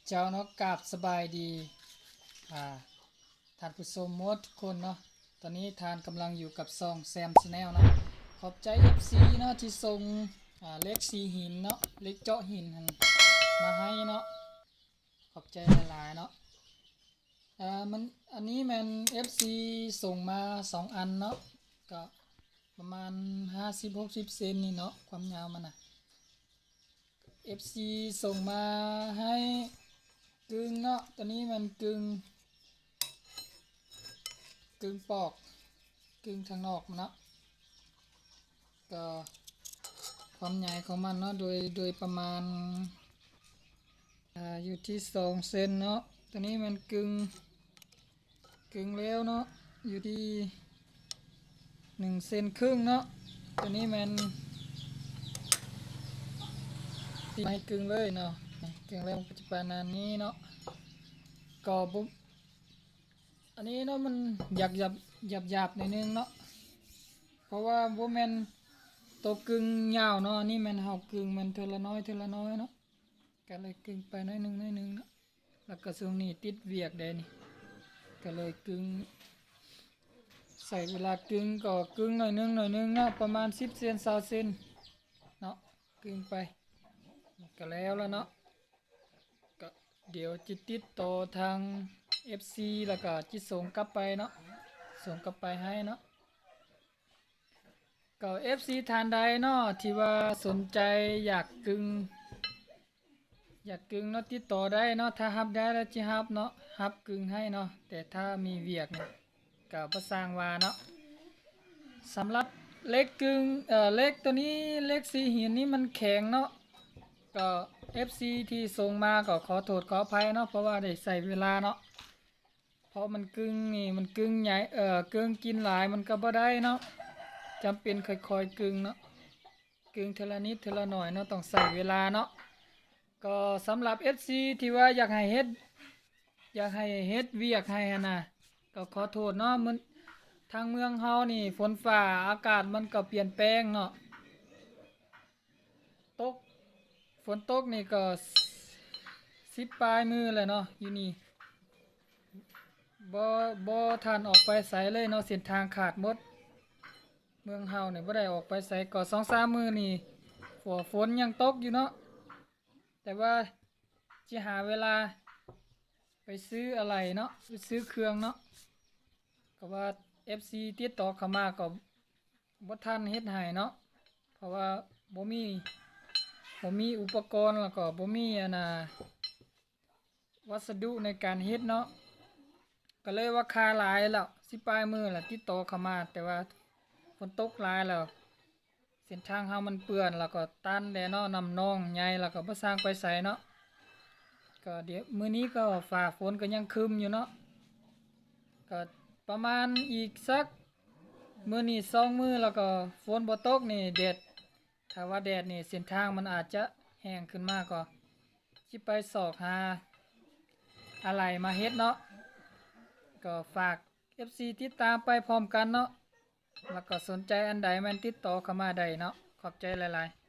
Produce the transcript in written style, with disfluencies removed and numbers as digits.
เจ้าเนาะกราบสบายดีอ่าท่านผู้ชมหมดทุกคนเนาะตอนนี้ทานกำลังอยู่กับซองแซมชาแนลเนาะขอบใจ FC เนาะที่ส่งเล็กสีหินเนาะเล็กเจาะหินหั่นมาให้เนาะขอบใจหลายๆเนาะมันอันนี้มัน FC ส่งมา2อันเนาะก็ประมาณ50-60 เซนนี่เนาะความยาวมันนะ FC ส่งมาให้กึ่งเนาะตัวนี้มันกึ่งปอกกึ่งทางนอกมันเนาะก็ความใหญ่ของมันเนาะโดยประมาณอยู่ที่2 เซนเนาะตัวนี้มันกึ่งแล้วเนาะอยู่ที่1.5 เซนเนาะตัวนี้มันไม่กึ่งเลยเนาะกึ่งแล้วปัจจุบันนี้เนาะก็ปุ๊บอันนี้เนาะมันหยาบหน่อยนึงเนาะเพราะว่าบ่แม่นตัวกึ่งยาวเนาะนี่มันเฮากึ่งมันเทอละน้อยเนาะก็เลยกึ่งไปน้อยนึงเนาะแล้วก็ช่วงนี้ติดเวียกได้นี่ก็เลยกึ่งใส่เวลากึ่งก็กึ่งหน่อยนึงเนาะประมาณ10 เซน20 เซนเนาะกึ่งไปก็แล้วเนาะก็เดี๋ยวจิติดต่อทาง FC แล้วก็จิส่งกลับไปเนาะส่งกลับไปให้เนาะก็ FC ทานใดเนาะที่ว่าสนใจอยากกึ่งเนาะติดต่อได้เนาะถ้ารับได้แล้วจิรับเนาะรับกึ่งให้เนาะแต่ถ้ามีเวียกเนี่ยก็บ่สร้างว่าเนาะสำหรับเล็กกึ่งเล็กตัวนี้เล็กสีหินนี่มันแข็งเนาะก็ FC ที่ส่งมาก็ขอโทษขออภัยเนาะเพราะว่าได้ใส่เวลาเนาะเพราะมันกึ่งนี่มันกึ่งใหญ่กึ่งกินหลายมันก็บ่ได้เนาะจำเป็นค่อยๆกึ่งเนาะกึ่งเทละนิดเทละหน่อยเนาะต้องใส่เวลาเนาะก็สำหรับ FC ที่ว่าอยากให้เฮ็ดเวียกให้หั่นน่ะก็ขอโทษเนาะมันทางเมืองเฮานี่ฝนฟ้าอากาศมันก็เปลี่ยนแปลงเนาะตกฝนตกนี่ก็10 ปลายมือแล้วเนาะอยู่นี่บ่ทันออกไปไสเลยเนาะเส้นทางขาดหมดเมืองเฮานี่บ่ได้ออกไปไสก็2-3 มื้อนี่ฝนยังตกอยู่เนาะแต่ว่าสิหาเวลาไปซื้ออะไรเนาะไปซื้อเครื่องเนาะก็ว่า FC ติดต่อเข้ามาก็บ่ทันเฮ็ดให้เนาะเพราะว่าบ่มีอุปกรณ์แล้วก็บ่มีวัสดุในการเฮ็ดเนาะก็เลยว่าค่าหลายแล้ว10 ปลายมือแล้วติดต่อเข้ามาแต่ว่าฝนตกหลายแล้วเส้นทางเฮามันเปื้อนแล้วก็ตันแดเนาะน้ำนองใหญ่แล้วก็บ่สร้างไปไสเนาะก็เดี๋ยวมื้อนี้ก็ฟ้าฝนก็ยังครึมอยู่เนาะก็ประมาณอีกสักมื้อนี้2 มื้อแล้วก็ฝนบ่ตกนี่แดดถ้าว่าแดดนี่เส้นทางมันอาจจะแห้งขึ้นมาก็สิไปสอกหาอะไรมาเฮ็ดเนาะก็ฝาก FC ติดตามไปพร้อมกันเนาะแล้วก็สนใจอันใดมันติดต่อเข้ามาได้เนาะขอบใจหลายๆ